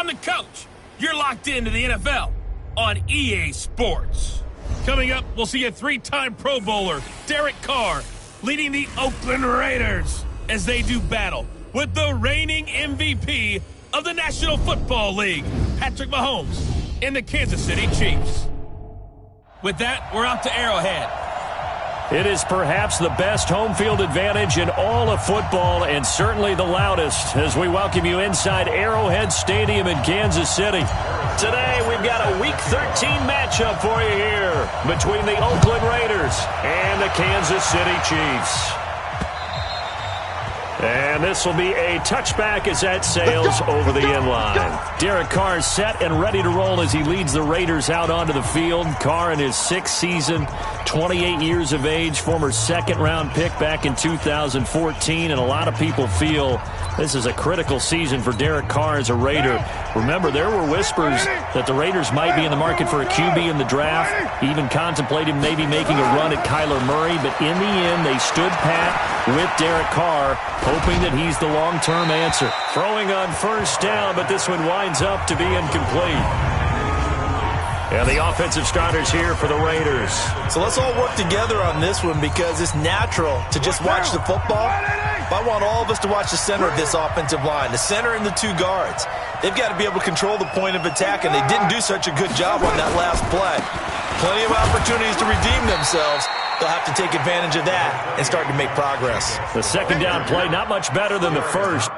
I'm the coach. You're locked into the NFL on EA Sports. Coming up, we'll see a 3-time Pro Bowler, Derek Carr, leading the Oakland Raiders as they do battle with the reigning MVP of the National Football League, Patrick Mahomes, and the Kansas City Chiefs. With that, we're out to Arrowhead. It is perhaps the best home field advantage in all of football and certainly the loudest as we welcome you inside Arrowhead Stadium in Kansas City. Today, we've got a Week 13 matchup for you here between the Oakland Raiders and the Kansas City Chiefs. And this will be a touchback as that sails over the end line. Derek Carr is set and ready to roll as he leads the Raiders out onto the field. Carr in his 6th season, 28 years of age, former second-round pick back in 2014. And a lot of people feel this is a critical season for Derek Carr as a Raider. Remember, there were whispers that the Raiders might be in the market for a QB in the draft, even contemplated maybe making a run at Kyler Murray. But in the end, they stood pat with Derek Carr, hoping that he's the long-term answer. Throwing on first down, but this one winds up to be incomplete. And the offensive starters here for the Raiders. So let's all work together on this one because it's natural to just watch the football. But I want all of us to watch the center of this offensive line, the center and the 2 guards. They've got to be able to control the point of attack, and they didn't do such a good job on that last play. Plenty of opportunities to redeem themselves. They'll have to take advantage of that and start to make progress. The second down play, not much better than the first.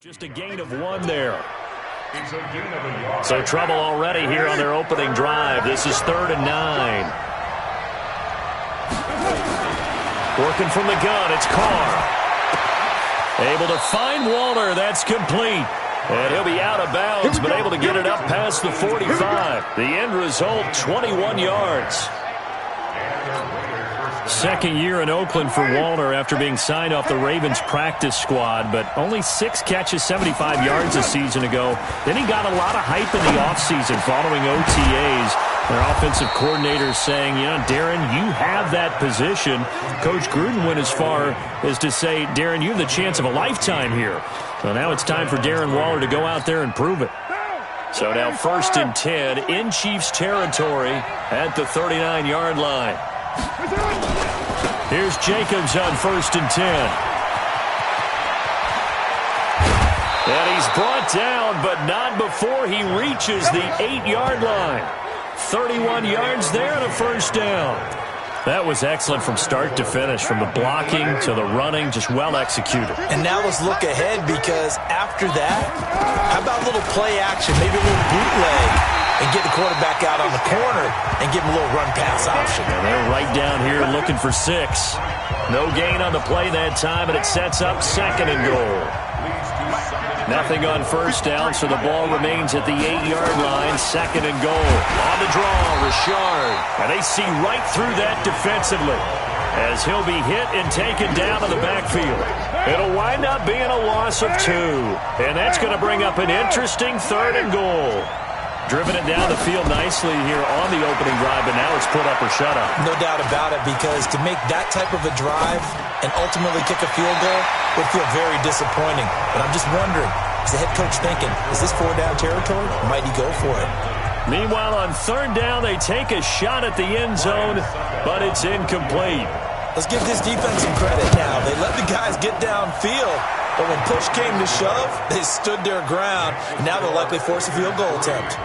Just a gain of 1 there. So trouble already here on their opening drive. This is 3rd and 9. Working from the gun, it's Carr. Able to find Walter. That's complete. And he'll be out of bounds, but able to get it up past the 45. The end result, 21 yards. Second year in Oakland for Walter after being signed off the Ravens practice squad, but only 6 catches, 75 yards a season ago. Then he got a lot of hype in the offseason following OTAs. Their offensive coordinator saying, you know, Darren, you have that position. Coach Gruden went as far as to say, Darren, you have the chance of a lifetime here. So now it's time for Darren Waller to go out there and prove it. So now 1st and 10 in Chiefs territory at the 39-yard line. Here's Jacobs on 1st and 10. And he's brought down, but not before he reaches the 8-yard line. 31 yards there and a first down. That was excellent from start to finish, from the blocking to the running, just well executed. And now let's look ahead because after that, how about a little play action, maybe a little bootleg? And get the quarterback out on the corner and give him a little run-pass option. And they're right down here looking for 6. No gain on the play that time, and it sets up 2nd and goal. Nothing on first down, so the ball remains at the 8-yard line. 2nd and goal. On the draw, Richard. And they see right through that defensively as he'll be hit and taken down to the backfield. It'll wind up being a loss of 2. And that's going to bring up an interesting 3rd and goal. Driven it down the field nicely here on the opening drive, but now it's put up or shut up. No doubt about it, because to make that type of a drive and ultimately kick a field goal would feel very disappointing. But I'm just wondering, is the head coach thinking, is this 4-down territory? Or might he go for it? Meanwhile, on 3rd down, they take a shot at the end zone, but it's incomplete. Let's give this defense some credit now. They let the guys get downfield, but when push came to shove, they stood their ground. And now they'll likely force a field goal attempt.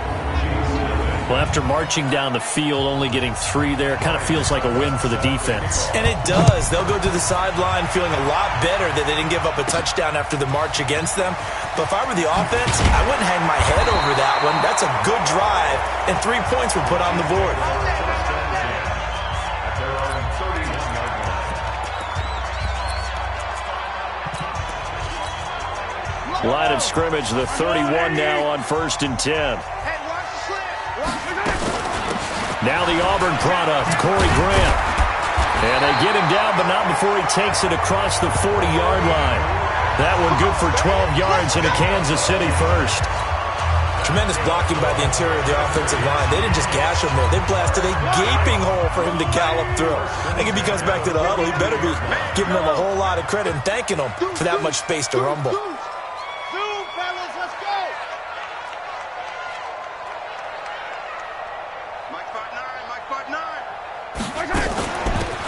Well, after marching down the field, only getting 3 there, kind of feels like a win for the defense. And it does. They'll go to the sideline feeling a lot better that they didn't give up a touchdown after the march against them. But if I were the offense, I wouldn't hang my head over that one. That's a good drive, and 3 points were put on the board. Line of scrimmage, the 31 now on 1st and 10. Now the Auburn product, Corey Graham. And they get him down, but not before he takes it across the 40-yard line. That one good for 12 yards and a Kansas City first. Tremendous blocking by the interior of the offensive line. They didn't just gash him there. They blasted a gaping hole for him to gallop through. I think if he comes back to the huddle, he better be giving them a whole lot of credit and thanking them for that much space to rumble.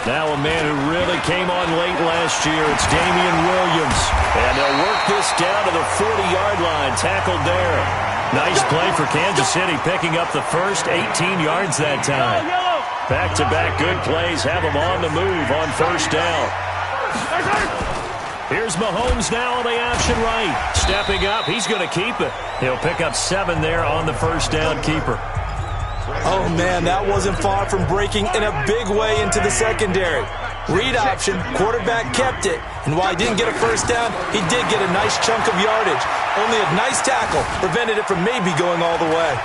Now a man who really came on late last year, it's Damian Williams. And they'll work this down to the 40-yard line, tackled there. Nice play for Kansas City, picking up the first 18 yards that time. Back-to-back good plays have them on the move on 1st down. Here's Mahomes now on the option right. Stepping up, he's going to keep it. He'll pick up 7 there on the 1st down keeper. Oh, man, that wasn't far from breaking in a big way into the secondary. Read option, quarterback kept it, and while he didn't get a 1st down, he did get a nice chunk of yardage. Only a nice tackle prevented it from maybe going all the way.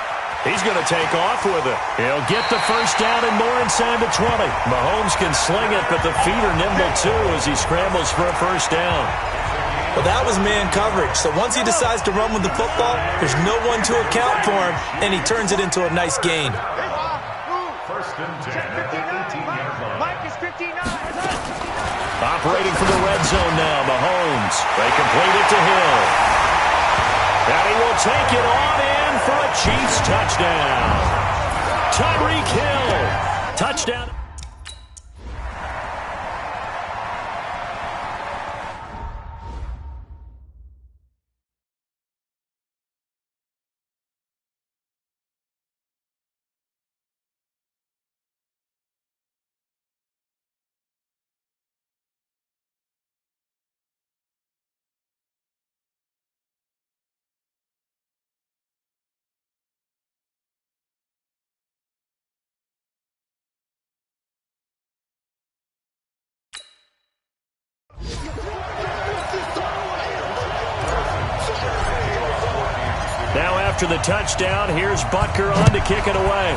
He's going to take off with it. He'll get the 1st down and more inside the 20. Mahomes can sling it, but the feet are nimble too as he scrambles for a 1st down. Well, that was man coverage. So once he decides to run with the football, there's no one to account for him, and he turns it into a nice gain. 1st and 10 at the 18-yard line. Mike is 59. Operating from the red zone now, Mahomes. They complete it to Hill. And he will take it on in for a Chiefs touchdown. Tyreek Hill. Touchdown. Now after the touchdown, here's Butker on to kick it away.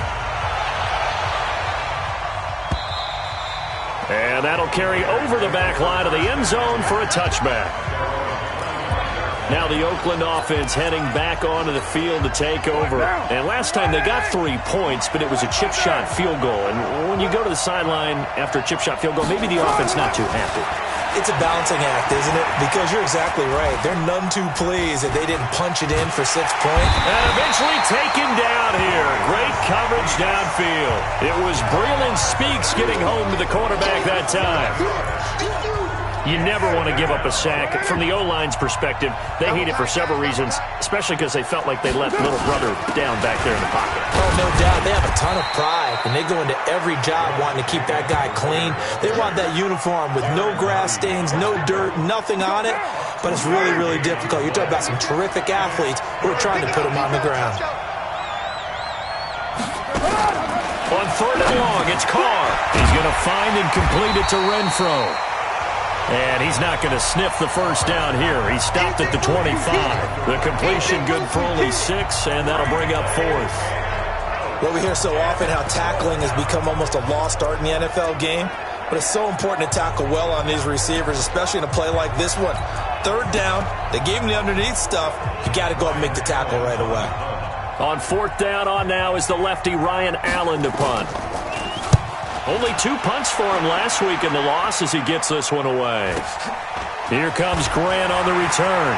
And that'll carry over the back line of the end zone for a touchback. Now the Oakland offense heading back onto the field to take over. And last time they got 3 points, but it was a chip shot field goal. And when you go to the sideline after a chip shot field goal, maybe the offense not too happy. It's a balancing act, isn't it? Because you're exactly right. They're none too pleased that they didn't punch it in for 6 points. And eventually taken down here. Great coverage downfield. It was Breland Speaks getting home to the quarterback that time. You never want to give up a sack. From the O-line's perspective, they hate it for several reasons, especially because they felt like they left little brother down back there in the pocket. Oh, no doubt. They have a ton of pride, and they go into every job wanting to keep that guy clean. They want that uniform with no grass stains, no dirt, nothing on it, but it's really, really difficult. You're talking about some terrific athletes who are trying to put him on the ground. On 3rd and long, it's Carr. He's going to find and complete it to Renfro. And he's not going to sniff the 1st down here. He stopped at the 25. The completion good for only 6, and that'll bring up 4th. Well, we hear so often how tackling has become almost a lost art in the NFL game, but it's so important to tackle well on these receivers, especially in a play like this one. 3rd down, they gave him the underneath stuff. You got to go and make the tackle right away. On 4th down on now is the lefty Ryan Allen to punt. Only 2 punts for him last week in the loss as he gets this one away. Here comes Grant on the return.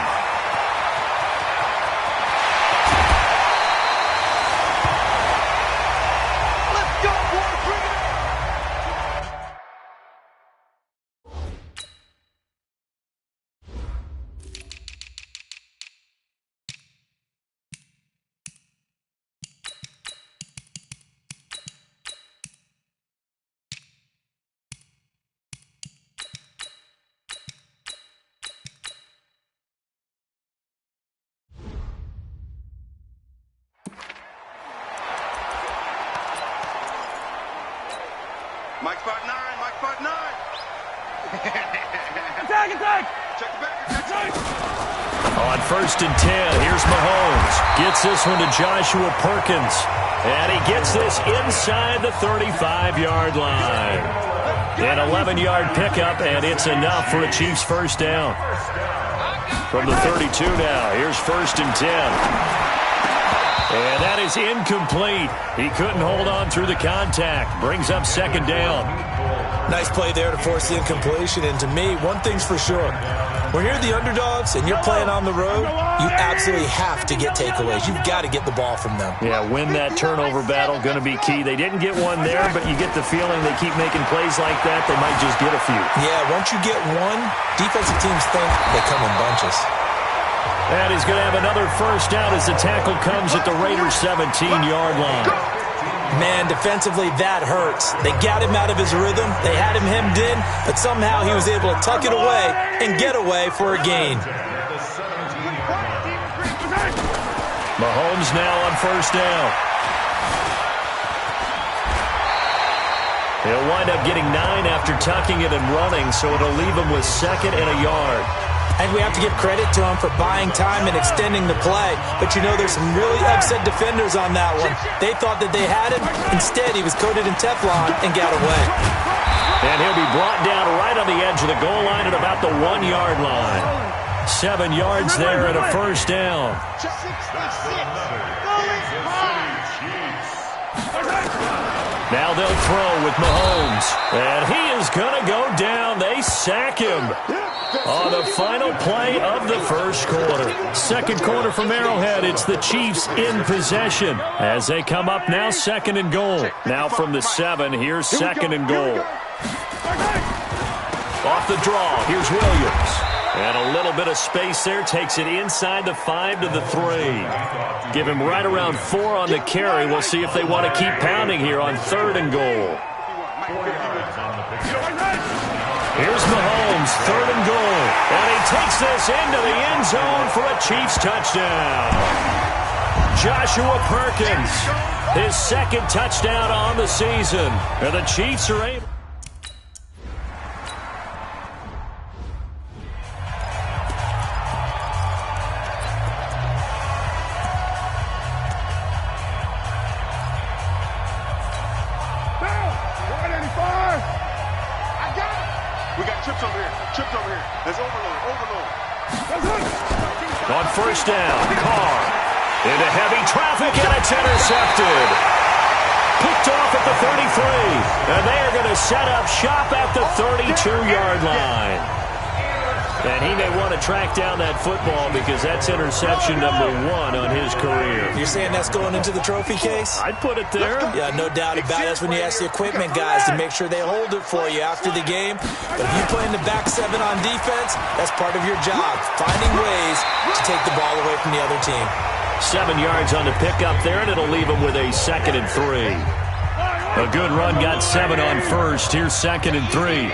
Let's go, boys. Bring it Mike spot 9, Mike spot 9. Attack, attack! Check the back, check the back. On 1st and 10, here's Mahomes. Gets this one to Joshua Perkins. And he gets this inside the 35-yard line. An 11-yard pickup, and it's enough for a Chiefs first down. From the 32 now, here's 1st and 10. And that is incomplete. He couldn't hold on through the contact. Brings up 2nd down. Nice play there to force the incompletion. And to me, one thing's for sure. When you're the underdogs and you're playing on the road, you absolutely have to get takeaways. You've got to get the ball from them. Yeah, win that turnover battle, going to be key. They didn't get one there, but you get the feeling they keep making plays like that, they might just get a few. Yeah, once you get one, defensive teams think they come in bunches. And he's going to have another first down as the tackle comes at the Raiders' 17-yard line. Man, defensively, that hurts. They got him out of his rhythm. They had him hemmed in, but somehow he was able to tuck it away and get away for a gain. Mahomes now on 1st down. He'll wind up getting 9 after tucking it and running, so it'll leave him with 2nd and a yard. And we have to give credit to him for buying time and extending the play. But you know, there's some really upset defenders on that one. They thought that they had him. Instead, he was coated in Teflon and got away. And he'll be brought down right on the edge of the goal line at about the 1-yard line. 7 yards there and a first down. Now they'll throw with Mahomes. And he is going to go down. They sack him on the final play of the first quarter. Second quarter from Arrowhead. It's the Chiefs in possession as they come up now 2nd and goal. Now from the 7, here's 2nd and goal. Off the draw, here's Williams. And a little bit of space there, takes it inside the 5 to the 3. Give him right around 4 on the carry. We'll see if they want to keep pounding here on 3rd and goal. Here's Mahomes, 3rd and goal. And he takes this into the end zone for a Chiefs touchdown. Joshua Perkins, his 2nd touchdown on the season. And the Chiefs are able... On 1st down, Carr into heavy traffic, and it's intercepted. Picked off at the 33, and they are going to set up shop at the 32-yard line. And he may want to track down that football because that's interception number 1 on his career. You're saying that's going into the trophy case? I'd put it there. Yeah, no doubt about it. That's when you ask the equipment guys to make sure they hold it for you after the game. But if you play in the back 7 on defense, that's part of your job, finding ways to take the ball away from the other team. 7 yards on the pickup there, and it'll leave him with a 2nd and 3. A good run got 7 on 1st. Here's 2nd and 3.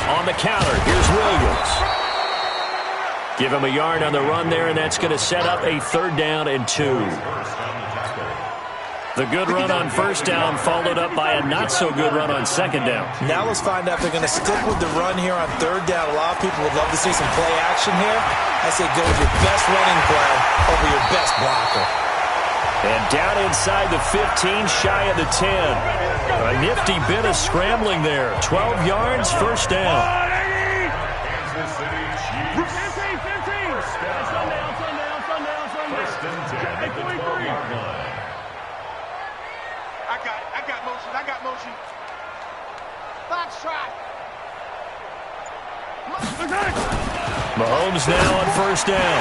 On the counter, here's Williams. Give him a yard on the run there, and that's going to set up a 3rd down and 2. The good run on 1st down followed up by a not-so-good run on 2nd down. Now let's find out if they're going to stick with the run here on 3rd down. A lot of people would love to see some play action here. I say go with your best running play over your best blocker. And down inside the 15, shy of the 10. A nifty bit of scrambling there. 12 yards, first down. I got motion. Box track. Mahomes now on 1st down.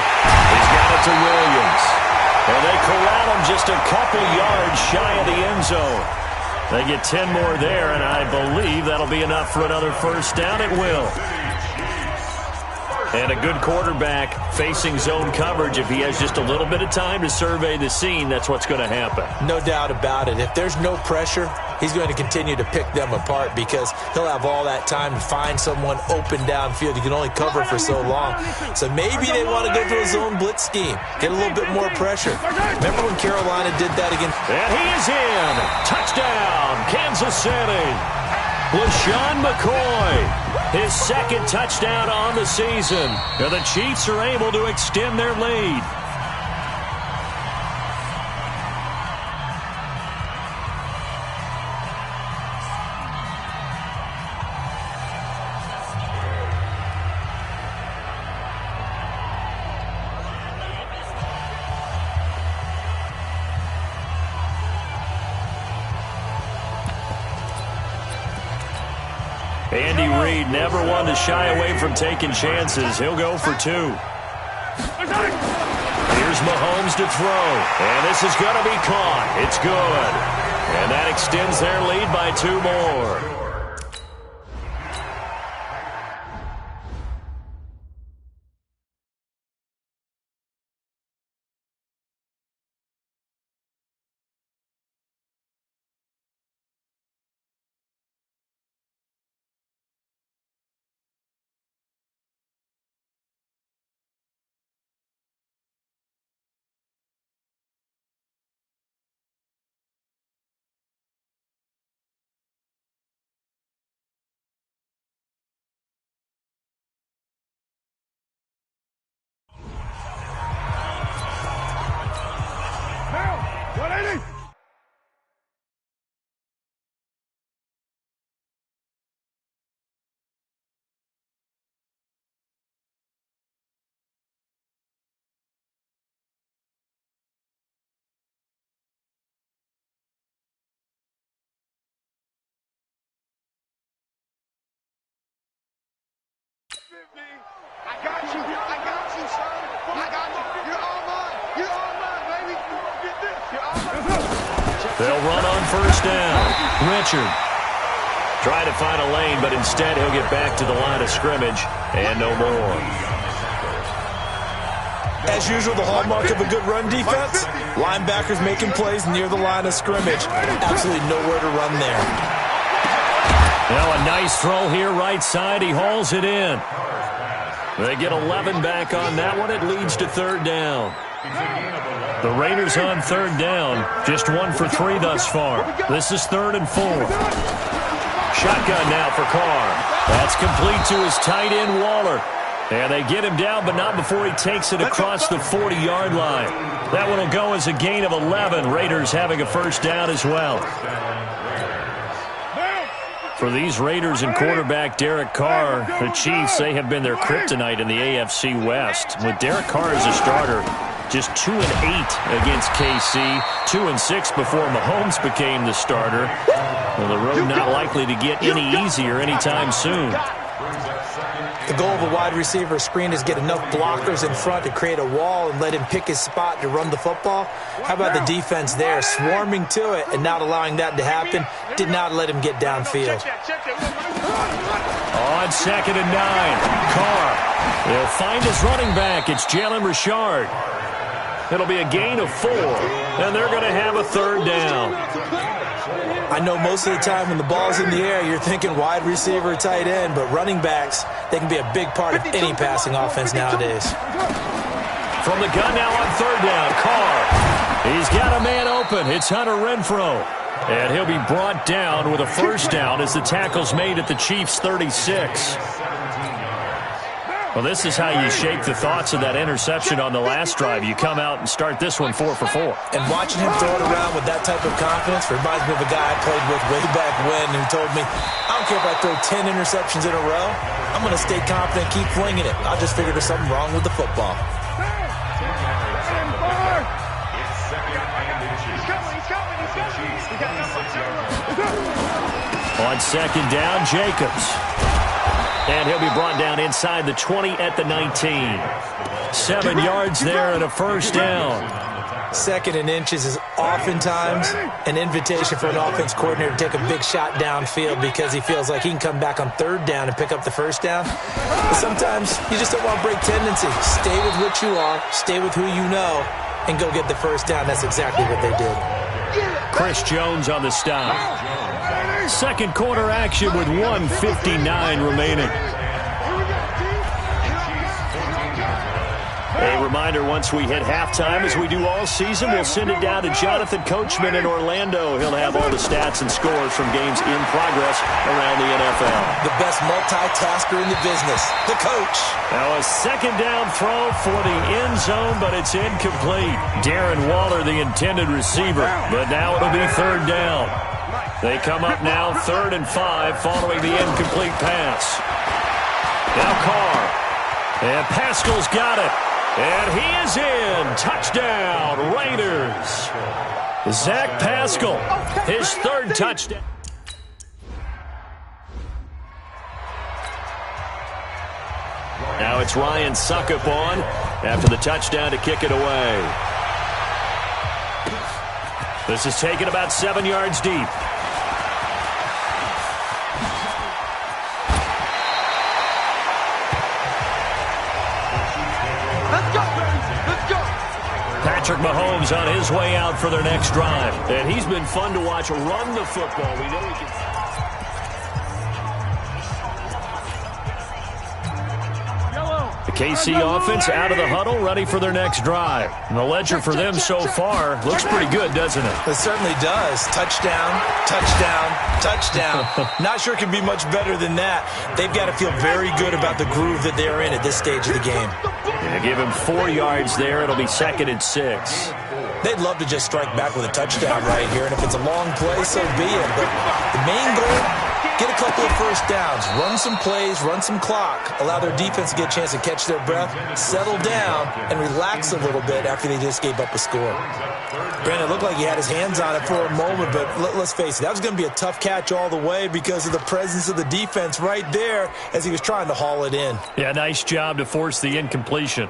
He's got it to Williams. And they corral him just a couple yards shy of the end zone. They get 10 more there, and I believe that'll be enough for another first down. It will. And a good quarterback facing zone coverage. If he has just a little bit of time to survey the scene, that's what's going to happen. No doubt about it. If there's no pressure, he's going to continue to pick them apart because he'll have all that time to find someone open downfield. You can only cover for so long. So maybe they want to go to a zone blitz scheme, get a little bit more pressure. Remember when Carolina did that again? And he is in. Touchdown, Kansas City. LaShawn McCoy, his second touchdown on the season. And the Chiefs are able to extend their lead. Andy Reid never one to shy away from taking chances. He'll go for 2. Here's Mahomes to throw. And this is going to be caught. It's good. And that extends their lead by 2 more. I got you, son. I got you. You're all mine. You're all mine, baby. Get this. You're all mine. They'll run on first down. Richard trying to find a lane, but instead he'll get back to the line of scrimmage and no more. As usual, the hallmark of a good run defense, linebackers making plays near the line of scrimmage. Absolutely nowhere to run there. Now a nice throw here right side. He hauls it in. They get 11 back on that one. It leads to third down. The Raiders on third down. Just 1 for 3 thus far. This is 3rd and 4. Shotgun now for Carr. That's complete to his tight end, Waller. And they get him down, but not before he takes it across the 40-yard line. That one will go as a gain of 11. Raiders having a first down as well. For these Raiders and quarterback Derek Carr, the Chiefs, they have been their kryptonite in the AFC West. With Derek Carr as a starter, just 2-8 against KC, 2-6 before Mahomes became the starter. Well, the road not likely to get any easier anytime soon. The goal of a wide receiver screen is get enough blockers in front to create a wall and let him pick his spot to run the football. How about the defense there, swarming to it and not allowing that to happen? Did not let him get downfield. On 2nd and 9, Carr. He'll find his running back. It's Jalen Richard. It'll be a gain of 4, and they're going to have a third down. I know most of the time when the ball's in the air, you're thinking wide receiver, tight end, but running backs, they can be a big part of any passing offense nowadays. From the gun now on third down, Carr. He's got a man open. It's Hunter Renfrow. And he'll be brought down with a first down as the tackle's made at the Chiefs' 36. Well, this is how you shape the thoughts of that interception on the last drive. You come out and start this one 4 for 4. And watching him throw it around with that type of confidence reminds me of a guy I played with way back when who told me, I don't care if I throw 10 interceptions in a row. I'm going to stay confident, keep flinging it. I just figured there's something wrong with the football. On second down, Jacobs. And he'll be brought down inside the 20 at the 19. 7 yards there and a first down. 2nd and inches is oftentimes an invitation for an offense coordinator to take a big shot downfield because he feels like he can come back on third down and pick up the first down. But sometimes you just don't want to break tendency. Stay with what you are, stay with who you know, and go get the first down. That's exactly what they did. Chris Jones on the stop. Second quarter action with 1:59 remaining. A reminder, once we hit halftime, as we do all season, we'll send it down to Jonathan Coachman in Orlando. He'll have all the stats and scores from games in progress around the NFL. The best multitasker in the business, the coach. Now a second down throw for the end zone, but it's incomplete. Darren Waller, the intended receiver, but now it'll be third down. They come up now 3rd and 5 following the incomplete pass. Now Carr. And Pascal's got it. And he is in. Touchdown, Raiders. Zach Pascal, his 3rd touchdown. Now it's Ryan Suckup on after the touchdown to kick it away. This is taken about 7 yards deep. Patrick Mahomes on his way out for their next drive. And he's been fun to watch run the football. We know he can. The KC offense out of the huddle, ready for their next drive. And the ledger for them so far looks pretty good, doesn't it? It certainly does. Touchdown, touchdown, touchdown. Not sure it can be much better than that. They've got to feel very good about the groove that they're in at this stage of the game. Yeah, give him 4 yards there. It'll be 2nd and 6. They'd love to just strike back with a touchdown right here, and if it's a long play, so be it. But the main goal, get a couple of first downs, run some plays, run some clock, allow their defense to get a chance to catch their breath, settle down, and relax a little bit after they just gave up a score. Brandon, it looked like he had his hands on it for a moment, but let's face it, that was going to be a tough catch all the way because of the presence of the defense right there as he was trying to haul it in. Yeah, nice job to force the incompletion.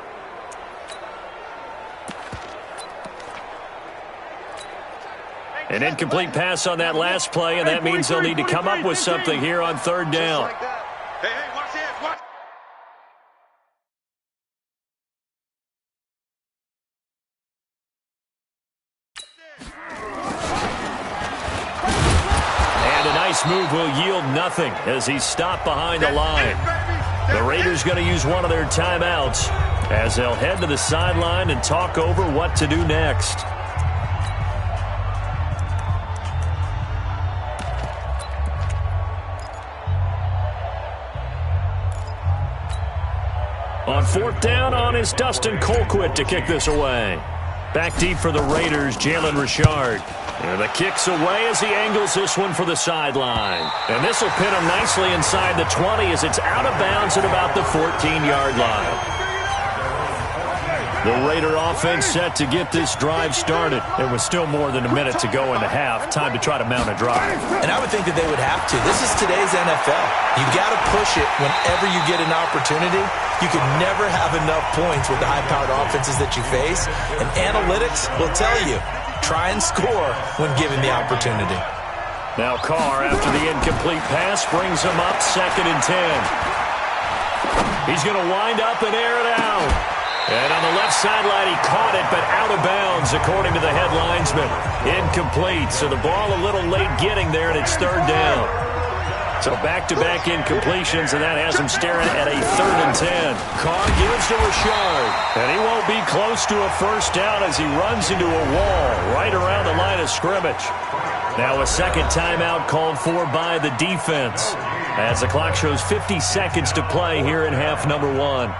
An incomplete pass on that last play, and that means they'll need to come up with something here on 3rd down. Hey, watch this, watch. And a nice move will yield nothing as he's stopped behind the line. The Raiders going to use one of their timeouts as they'll head to the sideline and talk over what to do next. On 4th down on is Dustin Colquitt to kick this away. Back deep for the Raiders, Jalen Richard. And the kick's away as he angles this one for the sideline. And this will pin him nicely inside the 20 as it's out of bounds at about the 14-yard line. The Raider offense set to get this drive started. There was still more than a minute to go into half. Time to try to mount a drive. And I would think that they would have to. This is today's NFL. You got to push it whenever you get an opportunity. You can never have enough points with the high-powered offenses that you face. And analytics will tell you, try and score when given the opportunity. Now Carr, after the incomplete pass, brings him up 2nd and 10. He's going to wind up and air it out. And on the left sideline, he caught it, but out of bounds, according to the head linesman. Incomplete, so the ball a little late getting there, and it's 3rd down. So back-to-back incompletions, and that has him staring at a 3rd and 10. Carr gives to Richard, and he won't be close to a first down as he runs into a wall right around the line of scrimmage. Now a second timeout called for by the defense as the clock shows 50 seconds to play here in half number 1.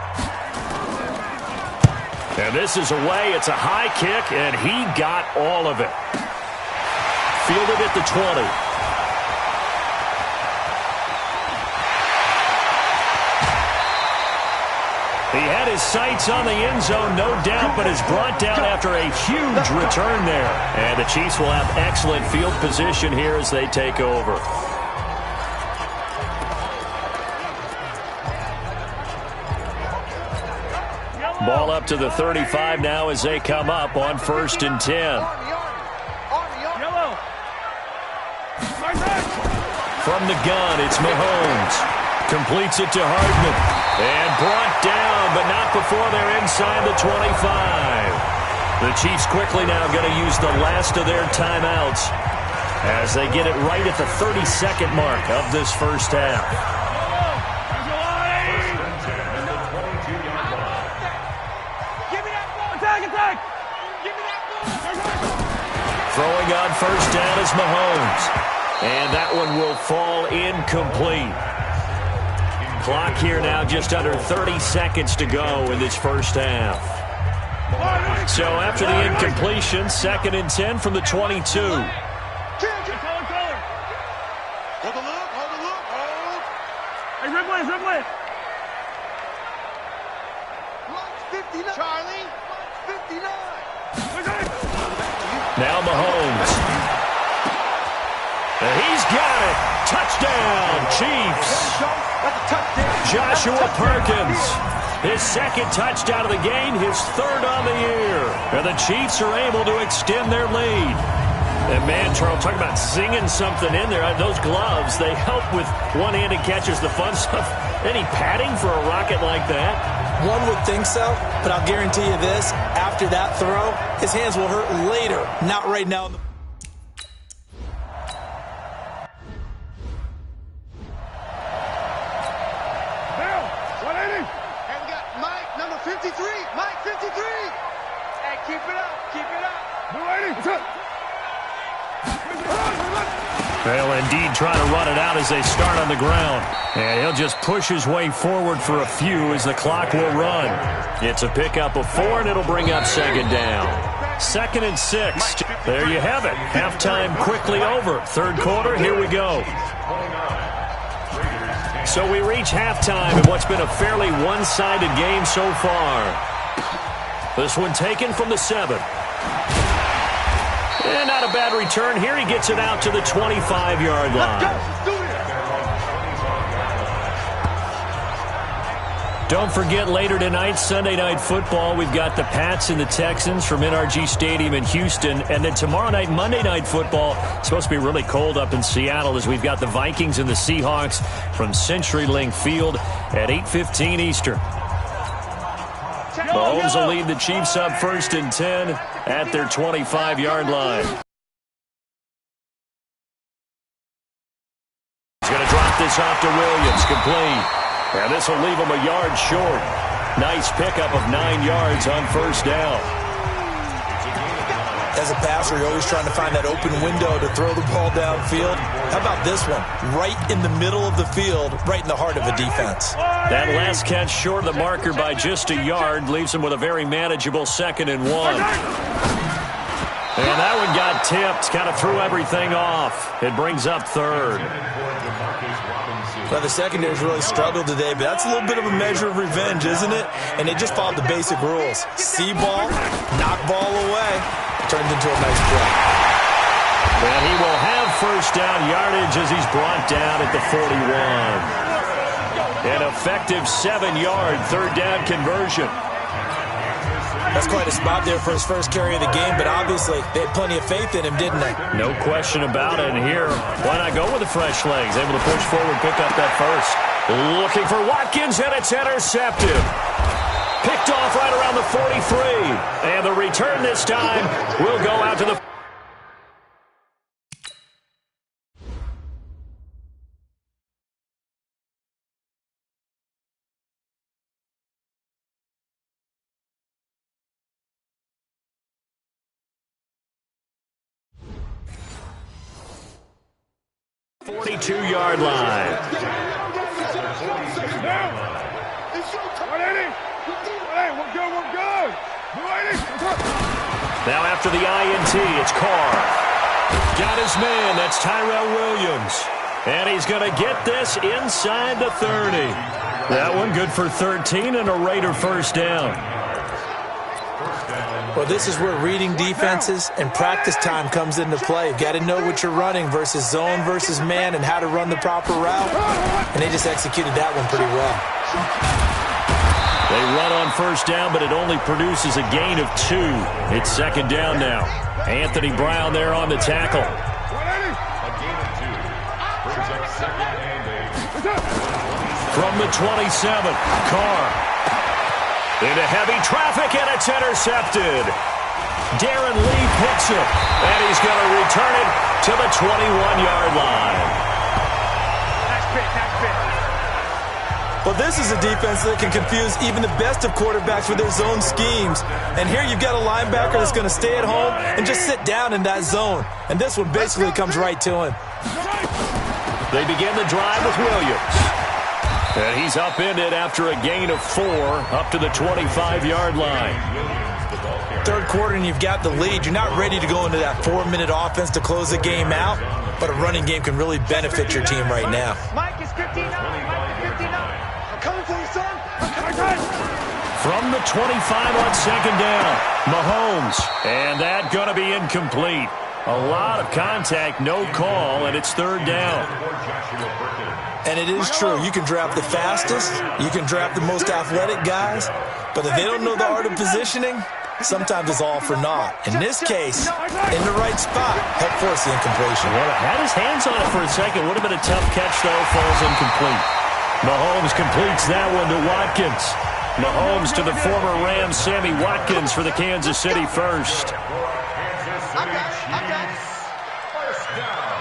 And this is away. It's a high kick, and he got all of it. Fielded at the 20. He had his sights on the end zone, no doubt, but is brought down after a huge return there. And the Chiefs will have excellent field position here as they take over. Ball up to the 35 now as they come up on 1st and 10. From the gun, it's Mahomes. Completes it to Hardman. And brought down, but not before they're inside the 25. The Chiefs quickly now going to use the last of their timeouts as they get it right at the 32nd mark of this first half. Throwing on first down is Mahomes. And that one will fall incomplete. Clock here now just under 30 seconds to go in this first half. So after the incompletion, 2nd and 10 from the 22. Hold the look, hold the look, hold. Hey, Ripley. Mike's 59. Charlie, Mike's 59. Now Mahomes. And he's got it. Touchdown, Chiefs. Joshua Perkins. His 2nd touchdown of the game, his 3rd on the year. And the Chiefs are able to extend their lead. And man, Charles, talking about singing something in there. Those gloves, they help with one-handed catches, the fun stuff. Any padding for a rocket like that? One would think so, but I'll guarantee you this. After that throw, his hands will hurt later, not right now. Number 53, Mike 53. Hey, keep it up, keep it up. They'll indeed try to run it out as they start on the ground. And he'll just push his way forward for a few as the clock will run. It's a pickup of 4, and it'll bring up 2nd down. 2nd and 6. There you have it. Halftime quickly over. 3rd quarter, here we go. So we reach halftime in what's been a fairly one-sided game so far. This one taken from the 7. And not a bad return here. He gets it out to the 25-yard line. Don't forget, later tonight, Sunday Night Football, we've got the Pats and the Texans from NRG Stadium in Houston. And then tomorrow night, Monday Night Football, it's supposed to be really cold up in Seattle as we've got the Vikings and the Seahawks from CenturyLink Field at 8:15 Eastern. Mahomes will lead the Chiefs up 1st and 10 at their 25-yard line. He's going to drop this off to Williams, complete. And this will leave him a yard short. Nice pickup of 9 yards on 1st down. As a passer, you're always trying to find that open window to throw the ball downfield. How about this one? Right in the middle of the field, right in the heart of a defense. That last catch short of the marker by just a yard leaves him with a very manageable 2nd and 1. And that one got tipped, kind of threw everything off. It brings up 3rd. Well, the secondary's really struggled today, but that's a little bit of a measure of revenge, isn't it? And they just followed the basic rules. See ball, knock ball away. Turned into a nice play. And he will have 1st down yardage as he's brought down at the 41. An effective 7-yard 3rd down conversion. That's quite a spot there for his first carry of the game, but obviously they had plenty of faith in him, didn't they? No question about it. And here, why not go with the fresh legs? Able to push forward, pick up that 1st. Looking for Watkins, and it's intercepted. Picked off right around the 43. And the return this time will go out to the... ...42-yard line. Now after the INT, it's Carr. Got his man, that's Tyrell Williams. And he's going to get this inside the 30. That one good for 13 and a Raider 1st down. Well, this is where reading defenses and practice time comes into play. You've got to know what you're running versus zone versus man and how to run the proper route. And they just executed that one pretty well. They run on 1st down, but it only produces a gain of 2. It's 2nd down now. Anthony Brown there on the tackle. From the 27, Carr. Into heavy traffic, and it's intercepted. Darren Lee picks it, and he's going to return it to the 21-yard line. Well, this is a defense that can confuse even the best of quarterbacks with their zone schemes. And here you've got a linebacker that's going to stay at home and just sit down in that zone. And this one basically comes right to him. They begin the drive with Williams. And he's upended after a gain of 4 up to the 25-yard line. Third quarter and you've got the lead. You're not ready to go into that 4-minute offense to close the game out, but a running game can really benefit your team right now. Mike is 59. Mike is 59. I'm coming for you, son. I'm coming. From the 25 on second down, Mahomes. And that going to be incomplete. A lot of contact, no call, and it's third down. And it is true. You can draft the fastest. You can draft the most athletic guys. But if they don't know the art of positioning, sometimes it's all for naught. In this case, in the right spot, help force the incompletion. Well, had his hands on it for a second. Would have been a tough catch, though. Falls incomplete. Mahomes completes that one to Watkins. Mahomes to the former Rams, Sammy Watkins, for the Kansas City first. I got it. First down.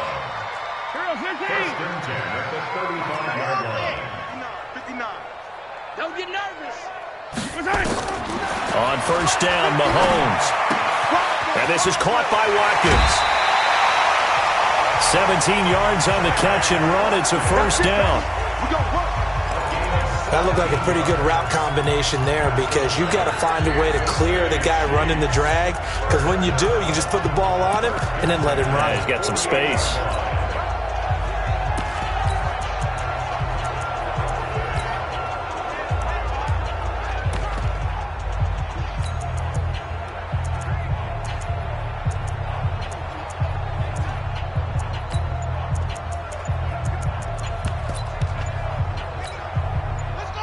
First and 10 at the 35-yard line. 59. Don't get nervous. On first down, Mahomes. And this is caught by Watkins. 17 yards on the catch and run. It's a first down. That looked like a pretty good route combination there because you got to find a way to clear the guy running the drag, because when you do, you just put the ball on him and then let him run. He's got some space.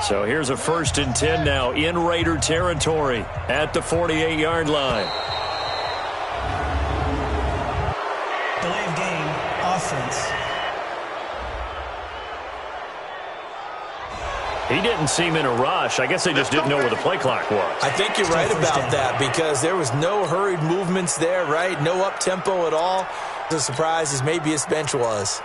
So here's a first and 10 now in Raider territory at the 48-yard line. Delay of game, offense. He didn't seem in a rush. I guess they just didn't know where the play clock was. I think you're right about that because there was no hurried movements there, right? No up-tempo at all. The surprise is maybe his bench was.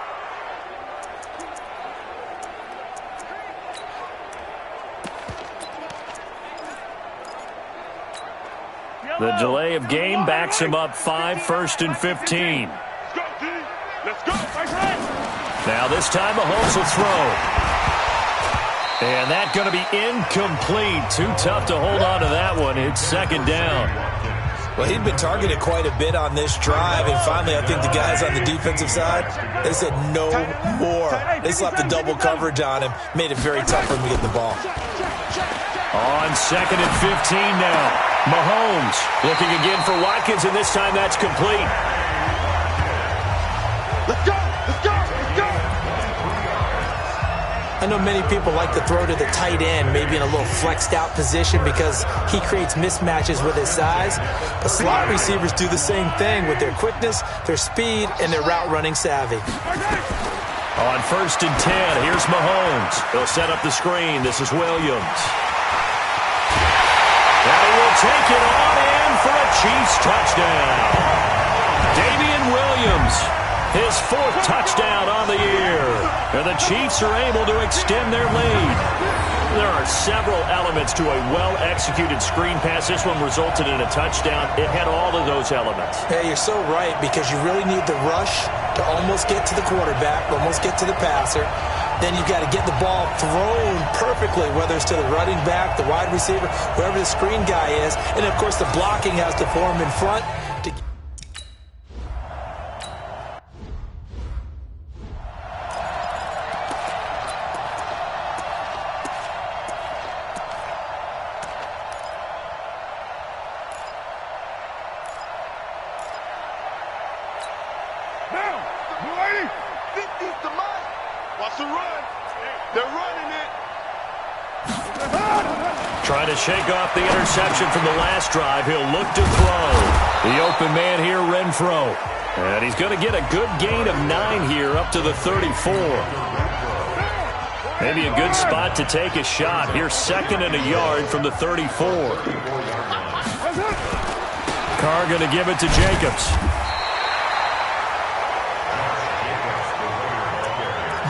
The delay of game backs him up 5, first and 15. Let's go. Now this time Mahomes will throw. And that going to be incomplete. Too tough to hold on to that one. It's second down. Well, he'd been targeted quite a bit on this drive, and finally I think the guys on the defensive side, they said no more. They slapped the double coverage on him, made it very tough for him to get the ball. On second and 15 now. Mahomes looking again for Watkins, and this time that's complete. Let's go. Let's go. Let's go. I know many people like to throw to the tight end, maybe in a little flexed out position because he creates mismatches with his size. But slot receivers do the same thing with their quickness, their speed, and their route running savvy. On first and 10, here's Mahomes. He'll set up the screen. This is Williams. And he will take it on in for a Chiefs touchdown. Damian Williams, his 4th touchdown on the year. And the Chiefs are able to extend their lead. There are several elements to a well-executed screen pass. This one resulted in a touchdown. It had all of those elements. Yeah, you're so right because you really need the rush to almost get to the quarterback, almost get to the passer. Then you've got to get the ball thrown perfectly, whether it's to the running back, the wide receiver, whoever the screen guy is. And, of course, the blocking has to form in front. Now, 50's the mark. Watch the run. They're running it. Trying to shake off the interception from the last drive. He'll look to throw. The open man here, Renfro. And he's going to get a good gain of 9 here up to the 34. Maybe a good spot to take a shot. Here's 2nd and a yard from the 34. Carr going to give it to Jacobs.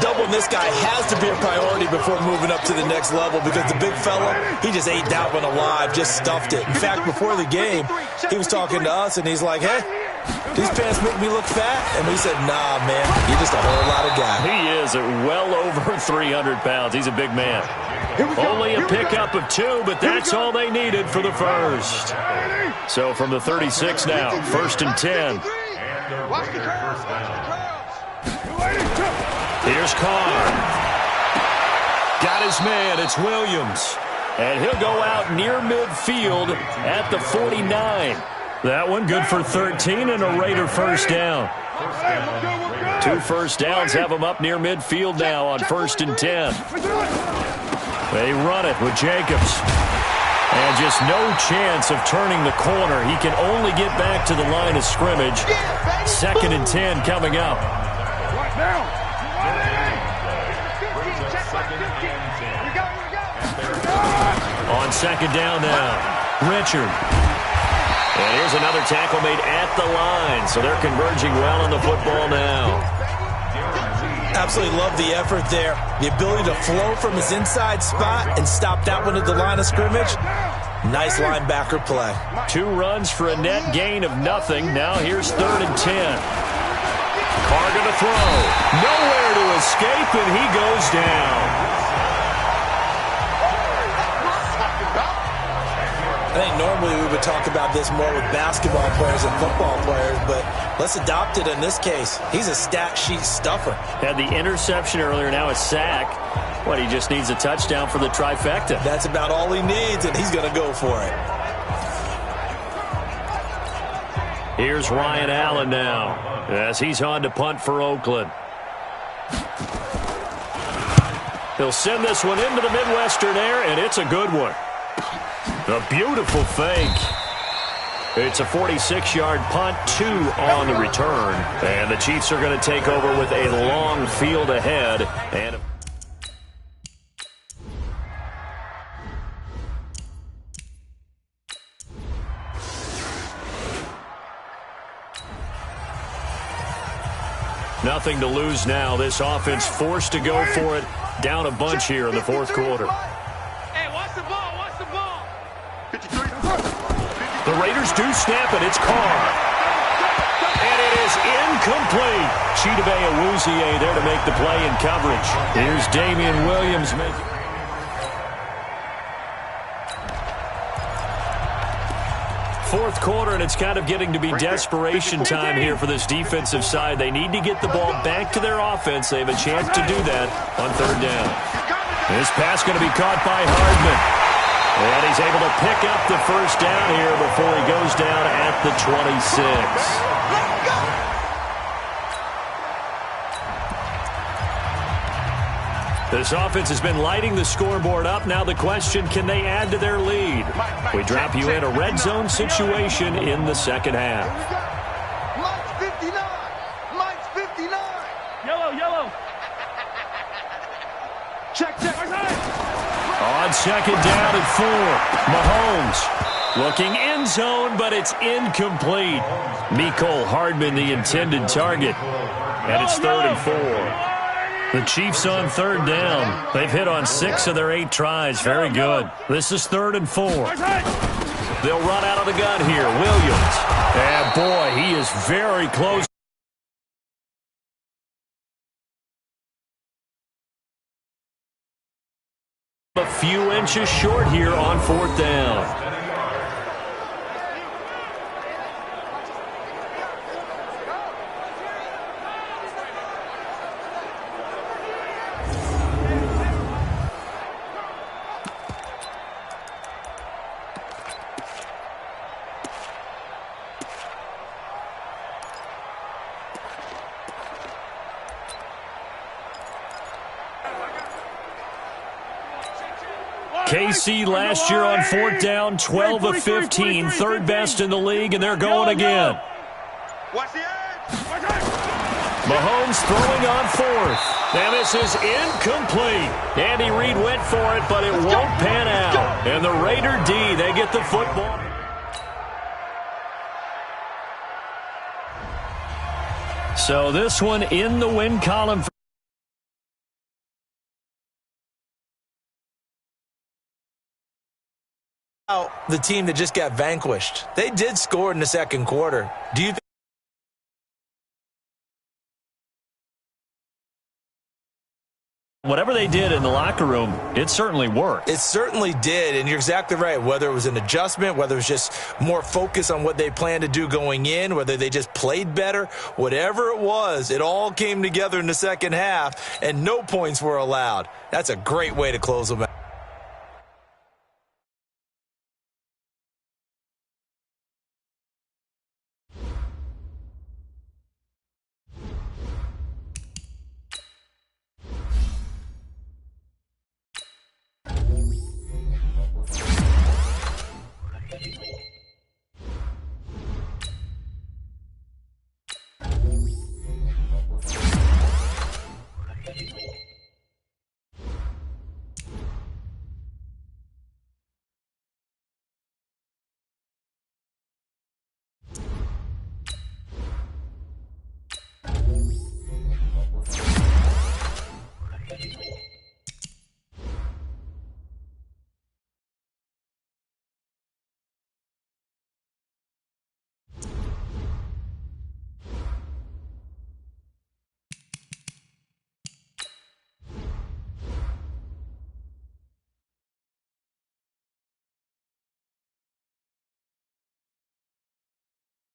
Double doubling this guy has to be a priority before moving up to the next level because the big fella, he just ate that one alive, just stuffed it. In fact, before the game, he was talking to us, and he's like, hey, these pants make me look fat? And we said, nah, man, you're just a whole lot of guy. He is at well over 300 pounds. He's a big man. Only a pickup of 2, but that's all they needed for the first. So from the 36 now, 1st and 10. Watch the curls. Here's Carr. Got his man. It's Williams. And he'll go out near midfield at the 49. That one good for 13 and a Raider first down. 2 first downs have him up near midfield now on 1st and 10. They run it with Jacobs. And just no chance of turning the corner. He can only get back to the line of scrimmage. 2nd and 10 coming up. On 2nd down now, Richard. And here's another tackle made at the line. So they're converging well on the football now. Absolutely love the effort there. The ability to flow from his inside spot and stop that one at the line of scrimmage. Nice linebacker play. 2 runs for a net gain of nothing. Now here's 3rd and 10. Carr going to throw. Nowhere to escape, and he goes down. I think normally we would talk about this more with basketball players and football players, but let's adopt it in this case. He's a stat sheet stuffer. Had the interception earlier, now a sack. What, he just needs a touchdown for the trifecta. That's about all he needs, and he's going to go for it. Here's Ryan Allen now, as he's on to punt for Oakland. He'll send this one into the Midwestern air, and it's a good one. A beautiful fake. It's a 46-yard punt, 2 on the return. And the Chiefs are going to take over with a long field ahead. And nothing to lose now. This offense forced to go for it. Down a bunch here in the 4th quarter. The Raiders do snap it. It's Carr. And it is incomplete. Chidobe Awuzie there to make the play in coverage. Here's Damian Williams making. Fourth quarter, and it's kind of getting to be desperation time here for this defensive side. They need to get the ball back to their offense. They have a chance to do that on 3rd down. This pass going to be caught by Hardman. And he's able to pick up the first down here before he goes down at the 26. This offense has been lighting the scoreboard up. Now the question, can they add to their lead? We drop you in a red zone situation in the 2nd half. Mike's 59. Mike's 59. Yellow. Check. On 2nd down and 4, Mahomes looking end zone, but it's incomplete. Mecole Hardman, the intended target, and it's 3rd and 4. The Chiefs on 3rd down. They've hit on 6 of their 8 tries. Very good. This is 3rd and 4. They'll run out of the gun here. Williams. And boy, he is very close. A few inches short here on 4th down. KC last year on 4th down, 12 of 15, 3rd best in the league, and they're going again. Mahomes throwing on 4th, and this is incomplete. Andy Reid went for it, but it won't pan out. And the Raider D, they get the football. So this one in the win column. the team that just got vanquished. They did score in the second quarter. Do you think whatever they did in the locker room, it certainly worked. It certainly did, and you're exactly right. Whether it was an adjustment, whether it was just more focus on what they planned to do going in, whether they just played better, whatever it was, it all came together in the second half, and no points were allowed. That's a great way to close them out.